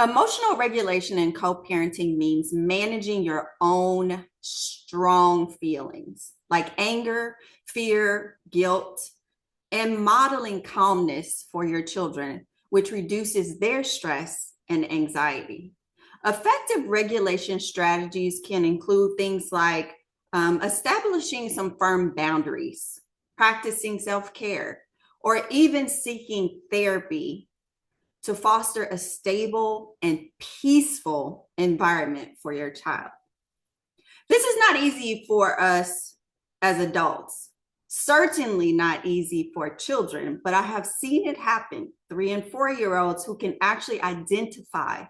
Emotional regulation and co-parenting means managing your own strong feelings like anger, fear, guilt, and modeling calmness for your children, which reduces their stress and anxiety. Effective regulation strategies can include things like establishing some firm boundaries, practicing self care, or even seeking therapy to foster a stable and peaceful environment for your child. This is not easy for us as adults, certainly not easy for children, but I have seen it happen. 3 and 4 year olds who can actually identify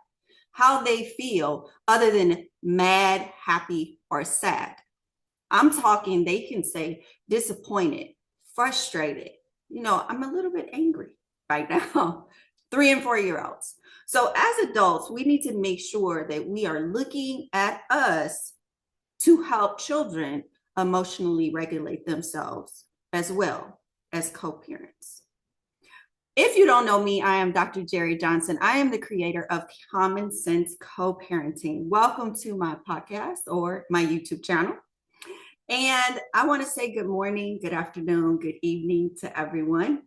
how they feel other than mad, happy, or sad. I'm talking, they can say disappointed, frustrated. I'm a little bit angry right now. 3 and 4 year olds. So, as adults, we need to make sure that we are looking at us to help children emotionally regulate themselves as well as co parents. If you don't know me, I am Dr. Jerry Johnson. I am the creator of Common Sense Co-Parenting. Welcome to my podcast or my YouTube channel. And I want to say good morning, good afternoon, good evening to everyone.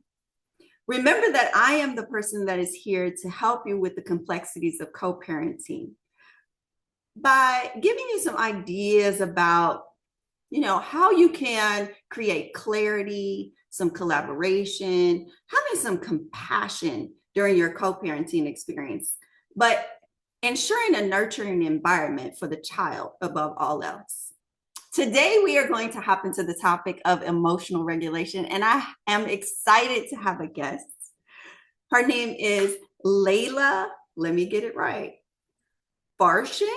Remember that I am the person that is here to help you with the complexities of co-parenting by giving you some ideas about, how you can create clarity, some collaboration, having some compassion during your co-parenting experience, but ensuring a nurturing environment for the child above all else. Today, we are going to hop into the topic of emotional regulation, and I am excited to have a guest. Her name is Layla. Let me get it right. Farshin?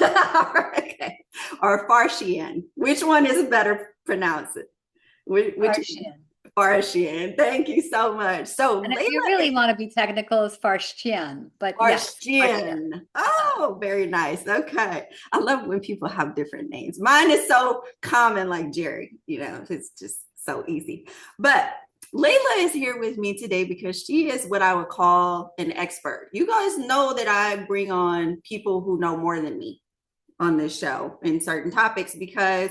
Okay. Or Farshian. Which one is better pronounced? Which Farshian. Farshian. Thank you so much. So And if Layla you is really want to be technical, it's Farshian. But yes, Farshian. Farshian. Oh, very nice. Okay. I love when people have different names. Mine is so common, like Jerry, it's just so easy. But Layla is here with me today because she is what I would call an expert. You guys know that I bring on people who know more than me on this show in certain topics because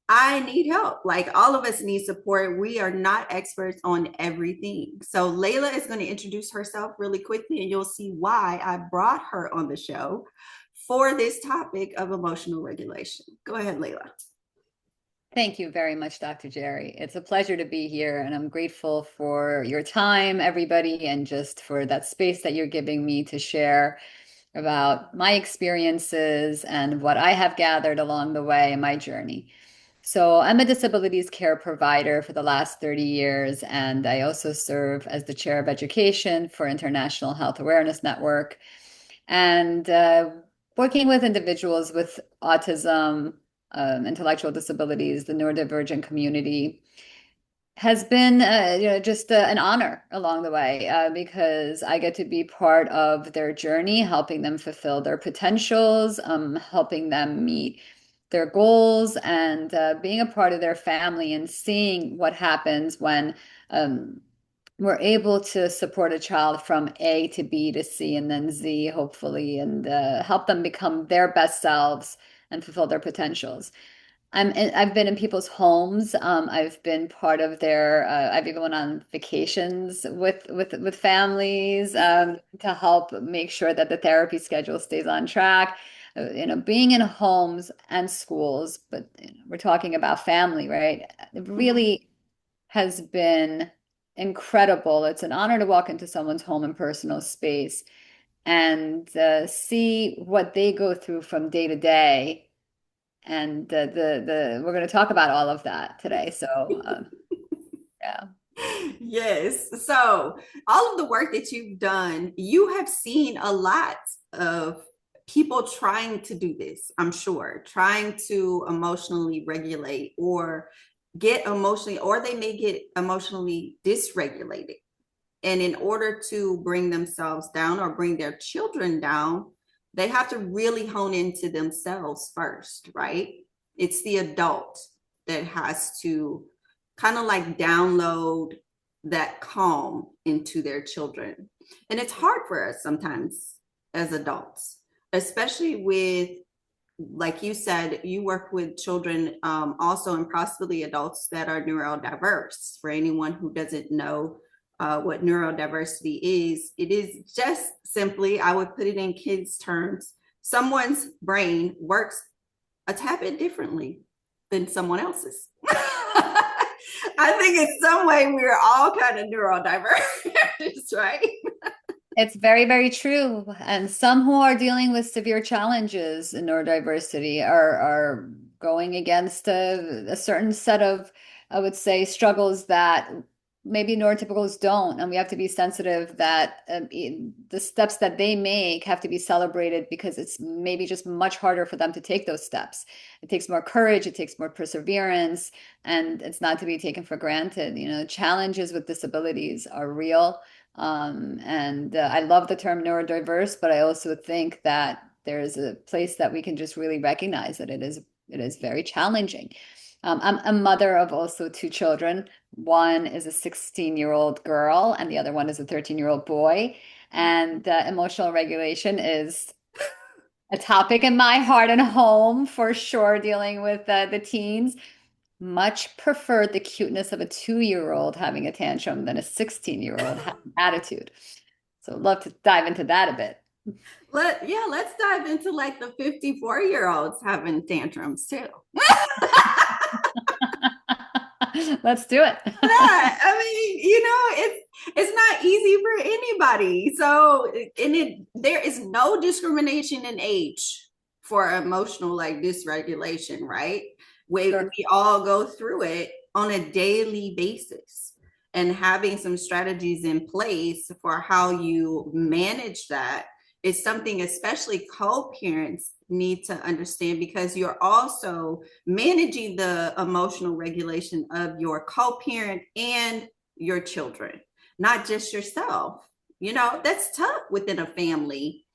I need help. Like all of us need support. We are not experts on everything. So Layla is going to introduce herself really quickly, and you'll see why I brought her on the show for this topic of emotional regulation. Go ahead, Layla. Thank you very much, Dr. Jerry. It's a pleasure to be here, and I'm grateful for your time, everybody, and just for that space that you're giving me to share about my experiences and what I have gathered along the way in my journey. So, I'm a disabilities care provider for the last 30 years, and I also serve as the chair of education for International Health Awareness Network. And working with individuals with autism, intellectual disabilities, the neurodivergent community has been just an honor along the way because I get to be part of their journey, helping them fulfill their potentials, helping them meet their goals, and being a part of their family and seeing what happens when we're able to support a child from A to B to C and then Z, hopefully, and help them become their best selves and fulfill their potentials. I've been in people's homes. I've been part of their. I've even went on vacations with families to help make sure that the therapy schedule stays on track. Being in homes and schools, but we're talking about family, right? It Mhm. really has been incredible. It's an honor to walk into someone's home and personal space and see what they go through from day to day. And the we're going to talk about all of that today. So yeah. Yes. So, all of the work that you've done, you have seen a lot of people trying to do this, I'm sure, trying to emotionally regulate or get emotionally, or they may get emotionally dysregulated. And in order to bring themselves down or bring their children down, they have to really hone into themselves first, right? It's the adult that has to kind of like download that calm into their children. And it's hard for us sometimes as adults, especially with, like you said, you work with children also, and possibly adults that are neurodiverse. For anyone who doesn't know what neurodiversity is, it is just simply, I would put it in kids' terms, someone's brain works a tad bit differently than someone else's. I think in some way we're all kind of neurodiverse, right? It's very, very true. And some who are dealing with severe challenges in neurodiversity are going against a certain set of, I would say, struggles that maybe neurotypicals don't. And we have to be sensitive that the steps that they make have to be celebrated because it's maybe just much harder for them to take those steps. It takes more courage, it takes more perseverance, and it's not to be taken for granted. You know, challenges with disabilities are real. And I love the term neurodiverse, but I also think that there's a place that we can just really recognize that it is very challenging. I'm a mother of also two children. One is a 16-year-old girl, and the other one is a 13-year-old boy. And emotional regulation is a topic in my heart and home for sure, dealing with the teens. Much preferred the cuteness of a 2-year-old having a tantrum than a 16-year-old having attitude. So I'd love to dive into that a bit. Let's dive into like the 54-year-olds having tantrums too. Let's do it. Yeah, I mean, it's not easy for anybody. So, and there is no discrimination in age for emotional like dysregulation, right? We Sure. all go through it on a daily basis. And having some strategies in place for how you manage that is something especially co-parents need to understand, because you're also managing the emotional regulation of your co-parent and your children, not just yourself. That's tough within a family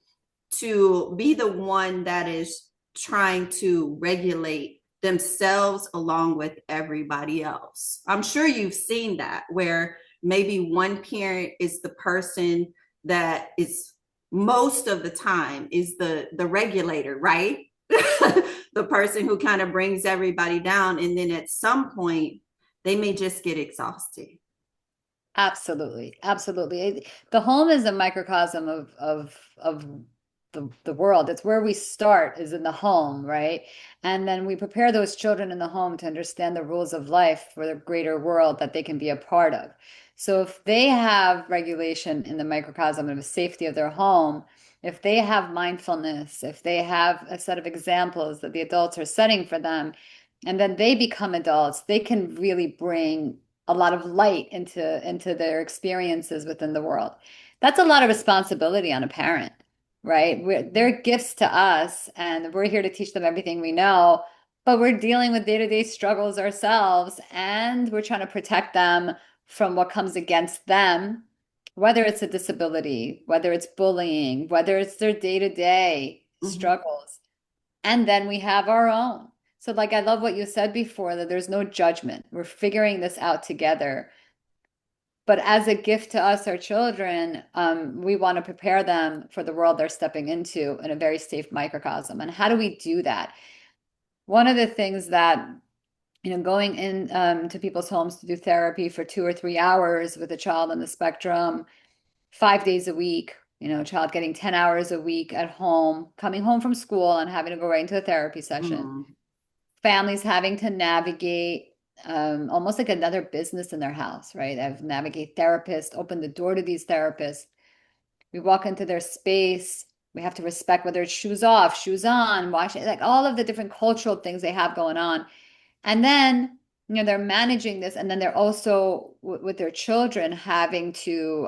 to be the one that is trying to regulate themselves along with everybody else. I'm sure you've seen that, where maybe one parent is the person that is most of the time is the regulator, right? The person who kind of brings everybody down, and then at some point they may just get exhausted. Absolutely. Absolutely. The home is a microcosm of the world. It's where we start is in the home, right? And then we prepare those children in the home to understand the rules of life for the greater world that they can be a part of. So if they have regulation in the microcosm of the safety of their home, if they have mindfulness, if they have a set of examples that the adults are setting for them, and then they become adults, they can really bring a lot of light into their experiences within the world. That's a lot of responsibility on a parent, right? They're gifts to us, and we're here to teach them everything we know, but we're dealing with day-to-day struggles ourselves, and we're trying to protect them from what comes against them, whether it's a disability, whether it's bullying, whether it's their day-to-day Mm-hmm. struggles. And then we have our own. So, like, I love what you said before, that there's no judgment. We're figuring this out together. But as a gift to us, our children, we want to prepare them for the world they're stepping into in a very safe microcosm. And how do we do that? One of the things that, going in to people's homes to do therapy for 2 or 3 hours with a child on the spectrum, 5 days a week, child getting 10 hours a week at home, coming home from school and having to go right into a therapy session, Mm-hmm. families having to navigate almost like another business in their house, right? I've navigate therapists, open the door to these therapists. We walk into their space. We have to respect whether it's shoes off, shoes on, washing, like all of the different cultural things they have going on. And then, they're managing this. And then they're also with their children having to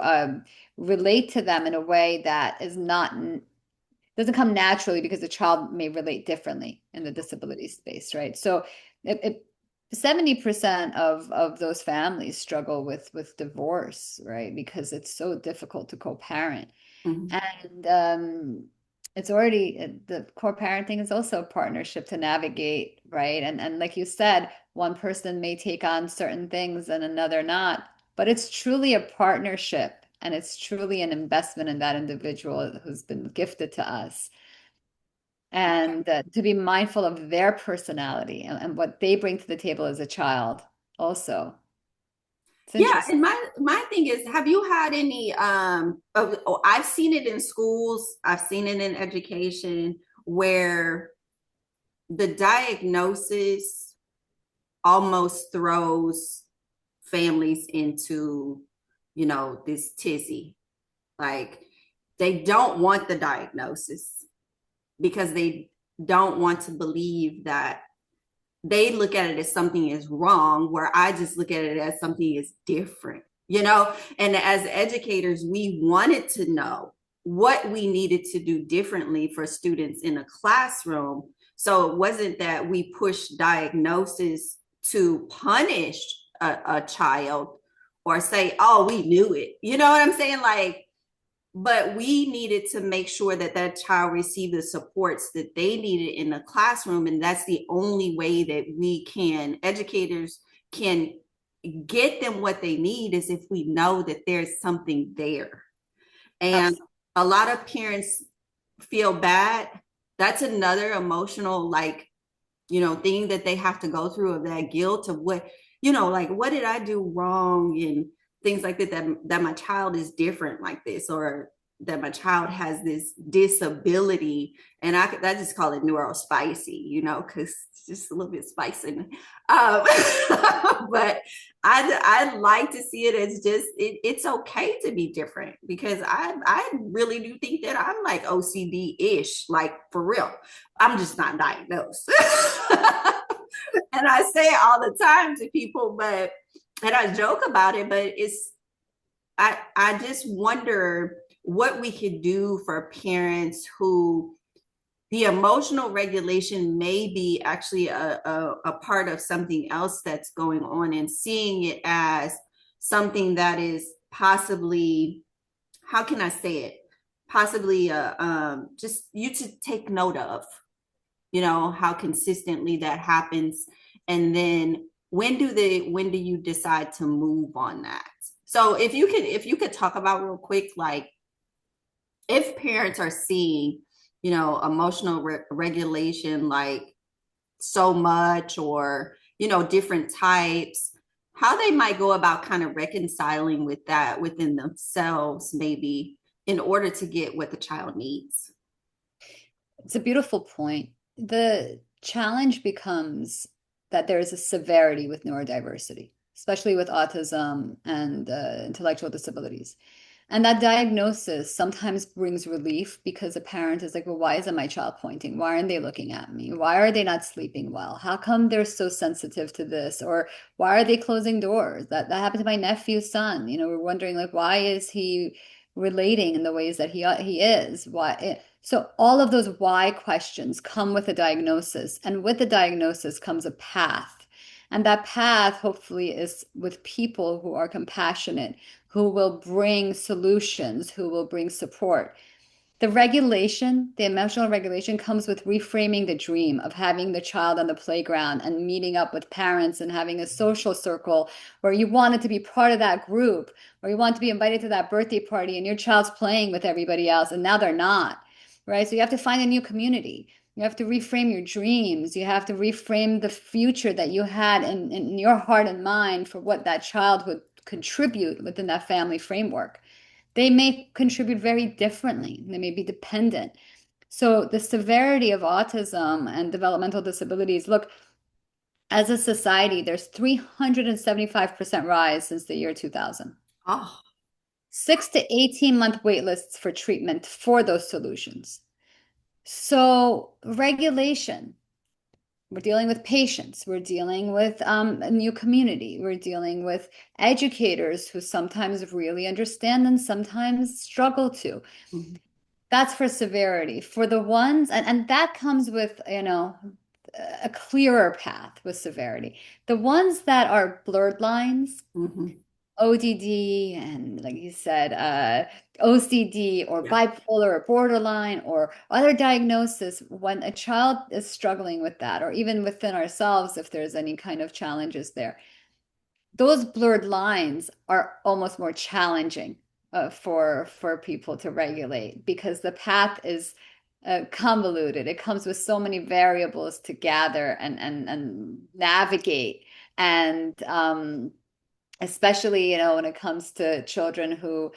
relate to them in a way that is not doesn't come naturally because the child may relate differently in the disability space, right? So it 70% of those families struggle with divorce, right? Because it's so difficult to co-parent. Mm-hmm. And it's already the core parenting is also a partnership to navigate, right? And like you said, one person may take on certain things and another not. but it's truly a partnership and it's truly an investment in that individual who's been gifted to us. And to be mindful of their personality and what they bring to the table as a child also. It's Yeah, interesting. and my thing is, have you had any I've seen it in schools, I've seen it in education where the diagnosis almost throws families into, this tizzy. Like they don't want the diagnosis because they don't want to believe that they look at it as something is wrong, where I just look at it as something is different, And as educators, we wanted to know what we needed to do differently for students in a classroom. So it wasn't that we pushed diagnosis to punish a child or say, oh, we knew it. You know what I'm saying? Like, but we needed to make sure that that child received the supports that they needed in the classroom, and that's the only way that we can educators can get them what they need is if we know that there's something there. And Absolutely. a lot of parents feel bad. That's another emotional, like, thing that they have to go through, of that guilt of what, like, what did I do wrong, and things like that my child is different like this, or that my child has this disability. And I just call it neurospicy, because it's just a little bit spicy. But I like to see it as just it's okay to be different, because I really do think that I'm like OCD-ish, like for real. I'm just not diagnosed. And I say it all the time to people, and I joke about it, but I just wonder what we could do for parents who the emotional regulation may be actually a part of something else that's going on, and seeing it as something that is possibly, how can I say it? Possibly just you to take note of, how consistently that happens. And then when do you decide to move on that? So if you could talk about real quick, like if parents are seeing, emotional regulation, like so much, or different types, how they might go about kind of reconciling with that within themselves, maybe, in order to get what the child needs. It's a beautiful point. The challenge becomes that there is a severity with neurodiversity, especially with autism and intellectual disabilities. And that diagnosis sometimes brings relief because a parent is like, well, why isn't my child pointing? Why aren't they looking at me? Why are they not sleeping well? How come they're so sensitive to this? Or why are they closing doors? That happened to my nephew's son. We're wondering like, why is he relating in the ways that he is? Why? So all of those why questions come with a diagnosis, and with the diagnosis comes a path. And that path hopefully is with people who are compassionate, who will bring solutions, who will bring support. The regulation, the emotional regulation comes with reframing the dream of having the child on the playground and meeting up with parents and having a social circle where you wanted to be part of that group, or you want to be invited to that birthday party and your child's playing with everybody else and now they're not, right? So you have to find a new community. You have to reframe your dreams. You have to reframe the future that you had in your heart and mind for what that child would contribute within that family framework. They may contribute very differently. They may be dependent. So the severity of autism and developmental disabilities, look, as a society, there's 375% rise since the year 2000. Oh. 6 to 18 month wait lists for treatment for those solutions. So regulation, we're dealing with patients, we're dealing with a new community, we're dealing with educators who sometimes really understand and sometimes struggle to. Mm-hmm. That's for severity. For the ones, and that comes with, a clearer path with severity. The ones that are blurred lines, Mm-hmm. ODD, and like you said, OCD or Yeah. bipolar or borderline or other diagnosis, when a child is struggling with that, or even within ourselves, if there's any kind of challenges there, those blurred lines are almost more challenging for people to regulate because the path is convoluted. It comes with so many variables to gather and navigate, and especially when it comes to children who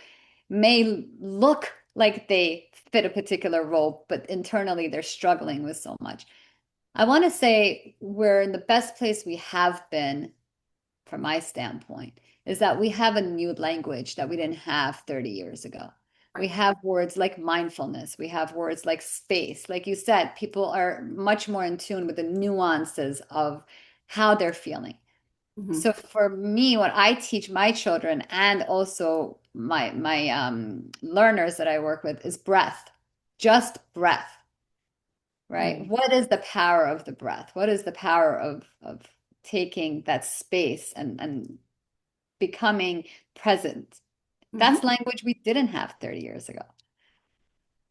may look like they fit a particular role, but internally they're struggling with so much. I want to say we're in the best place we have been from my standpoint, is that we have a new language that we didn't have 30 years ago. We Right. have words like mindfulness. We have words like space. Like you said, people are much more in tune with the nuances of how they're feeling. Mhm. So for me, what I teach my children and also my learners that I work with is breath, just breath, right? Right. What is the power of the breath? What is the power of taking that space and becoming present? Mhm. That's language we didn't have 30 years ago.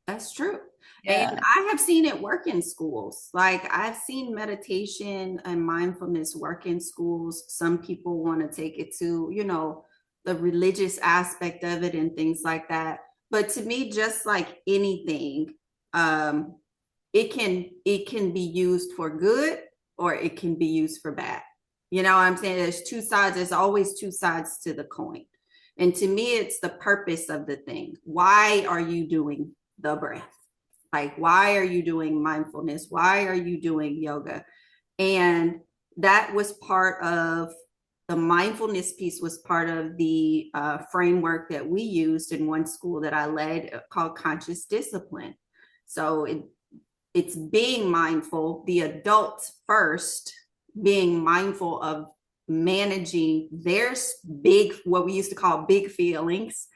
That's true. And Yeah. I have seen it work in schools. Like I've seen meditation and mindfulness work in schools. Some people want to take it to, the religious aspect of it and things like that. But to me, just like anything, um, it can be used for good or it can be used for bad. You know what I'm saying? There's two sides, there's always two sides to the coin. And to me, it's the purpose of the thing. Why are you doing the breath? Like, why are you doing mindfulness? Why are you doing yoga? And that was part of the mindfulness piece, was part of the framework that we used in one school that I led called conscious discipline. So it's being mindful, the adults first, being mindful of managing their big, what we used to call big feelings,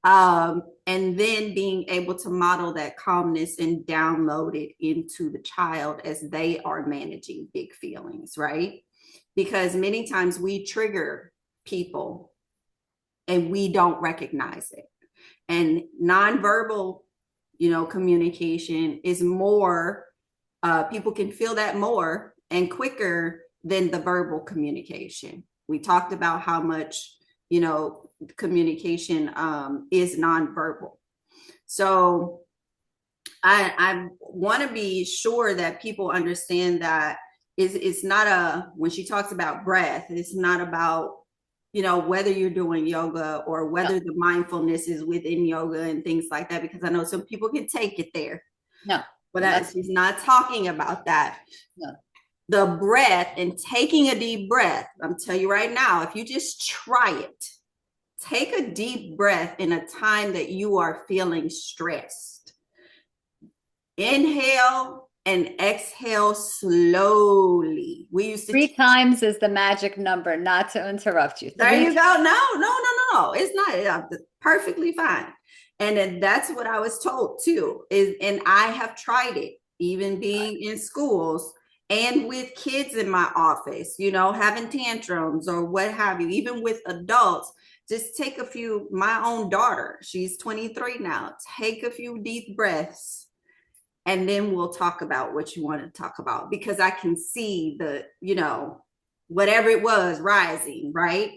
and then being able to model that calmness and download it into the child as they are managing big feelings, right? Because many times we trigger people and we don't recognize it. And nonverbal, communication is more, people can feel that more and quicker than the verbal communication. We talked about how much, communication is nonverbal. So I want to be sure that people understand that it's not when she talks about breath, it's not about, whether you're doing yoga or No, whether the mindfulness is within yoga and things like that, because I know some people can take it there, no, but no, that's she's not talking about that. no. The breath and taking a deep breath, I'm telling you right now, if you just try it, take a deep breath in a time that you are feeling stressed. Inhale and exhale slowly. We used to, 3 times is the magic number, not to interrupt you. there Three you times. go. No. It's not perfectly fine. And then that's what I was told too. And I have tried it, even being in schools and with kids in my office, having tantrums or what have you, even with adults. Just take a few, my own daughter, she's 23 now, take a few deep breaths and then we'll talk about what you want to talk about, because I can see the, whatever it was rising, right?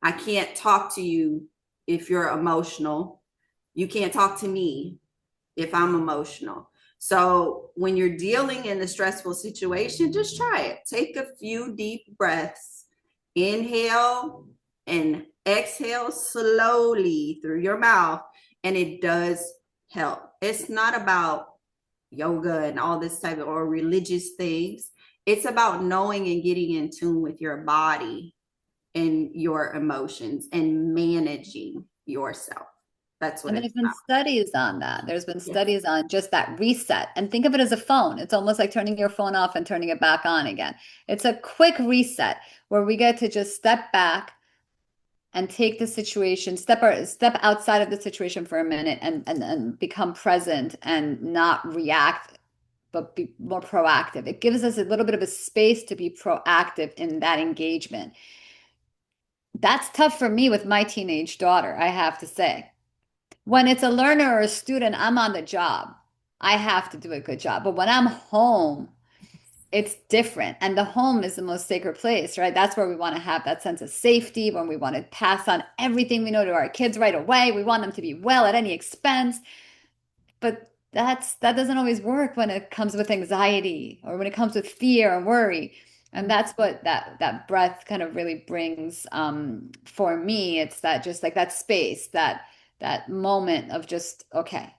I can't talk to you if you're emotional. You can't talk to me if I'm emotional. So when you're dealing in a stressful situation, just try it. Take a few deep breaths. Inhale and exhale slowly through your mouth, and it does help. It's not about yoga and all this type of or religious things. It's about knowing and getting in tune with your body and your emotions and managing yourself. That's what And it's there's been about. studies on that. There's been Yes. studies on just that reset. And think of it as a phone. It's almost like turning your phone off and turning it back on again. It's a quick reset where we get to just step back and take the situation, step outside of the situation for a minute and become present and not react, but be more proactive. It gives us a little bit of a space to be proactive in that engagement. That's tough for me with my teenage daughter, I have to say. When it's a learner or a student, I'm on the job. I have to do a good job. But when I'm home, it's different. And the home is the most sacred place, right? That's where we want to have that sense of safety, when we want to pass on everything we know to our kids right away. We want them to be well at any expense. But that doesn't always work when it comes with anxiety or when it comes with fear and worry. And that's what that breath kind of really brings for me. It's that, just like that space, that moment of just, okay,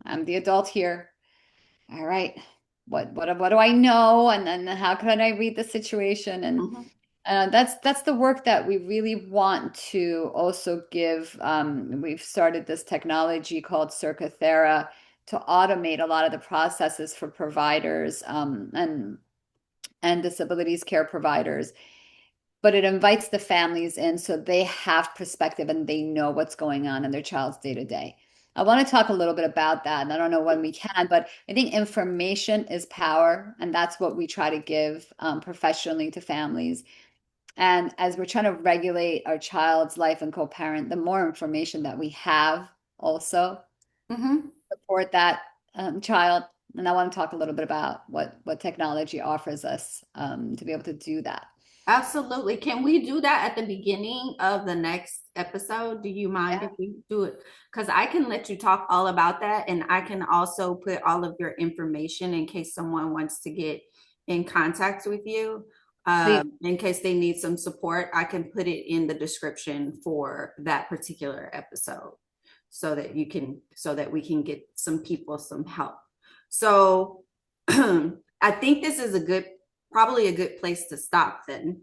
I'm the adult here. All right, what do I know? And then how can I read the situation? And Mhm. that's the work that we really want to also give. We've started this technology called Circuthera to automate a lot of the processes for providers and disabilities care providers. But it invites the families in so they have perspective and they know what's going on in their child's day to day. I want to talk a little bit about that, and I don't know when we can, but I think information is power, and that's what we try to give professionally to families. And as we're trying to regulate our child's life and co-parent, the more information that we have also Mhm. support that child. And I want to talk a little bit about what technology offers us to be able to do that. Absolutely. Can we do that at the beginning of the next episode? Do you mind Yeah, if we do it? Because I can let you talk all about that, and I can also put all of your information in case someone wants to get in contact with you. please. In case they need some support, I can put it in the description for that particular episode so that we can get some people some help. So I think this is probably a good place to stop then.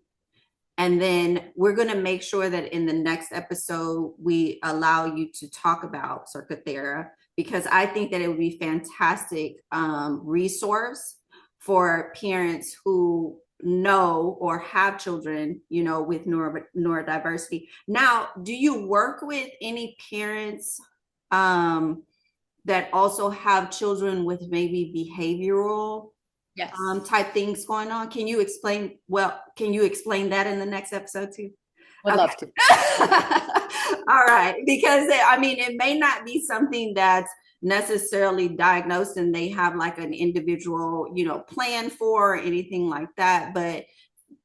And then we're going to make sure that in the next episode, we allow you to talk about Circuthera, because I think that it would be fantastic resource for parents who know or have children, with neurodiversity. Now, do you work with any parents um, that also have children with maybe behavioral Yes, type things going on? Can you explain that in the next episode too? would Okay. love to. All right. Because I mean, it may not be something that's necessarily diagnosed and they have like an individual, plan for or anything like that. But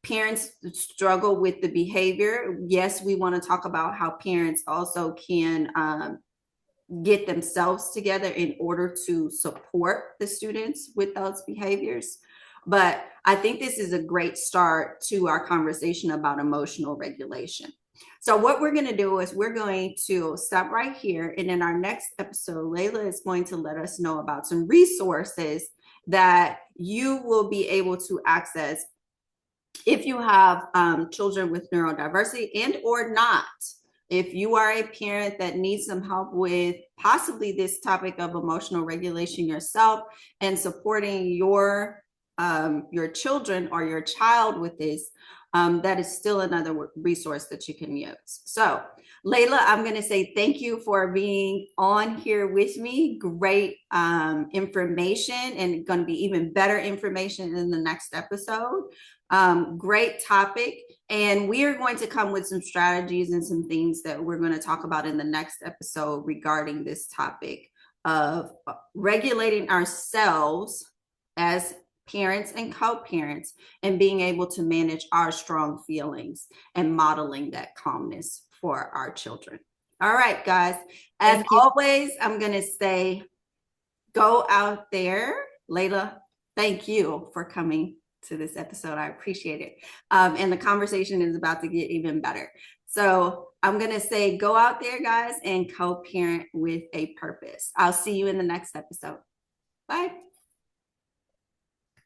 parents struggle with the behavior. Yes, we want to talk about how parents also can get themselves together in order to support the students with those behaviors. But I think this is a great start to our conversation about emotional regulation. So what we're going to do is we're going to stop right here. And in our next episode, Layla is going to let us know about some resources that you will be able to access if you have children with neurodiversity and or not. If you are a parent that needs some help with possibly this topic of emotional regulation yourself and supporting your children or your child with this, that is still another resource that you can use. So, Layla, I'm going to say thank you for being on here with me. Great information, and going to be even better information in the next episode. Great topic. And we are going to come with some strategies and some things that we're going to talk about in the next episode regarding this topic of regulating ourselves as parents and co-parents and being able to manage our strong feelings and modeling that calmness for our children. All right, guys. As Thank you. always, I'm going to say go out there. Layla, thank you for coming to this episode. I appreciate it. And the conversation is about to get even better. So I'm going to say go out there, guys, and co-parent with a purpose. I'll see you in the next episode. Bye.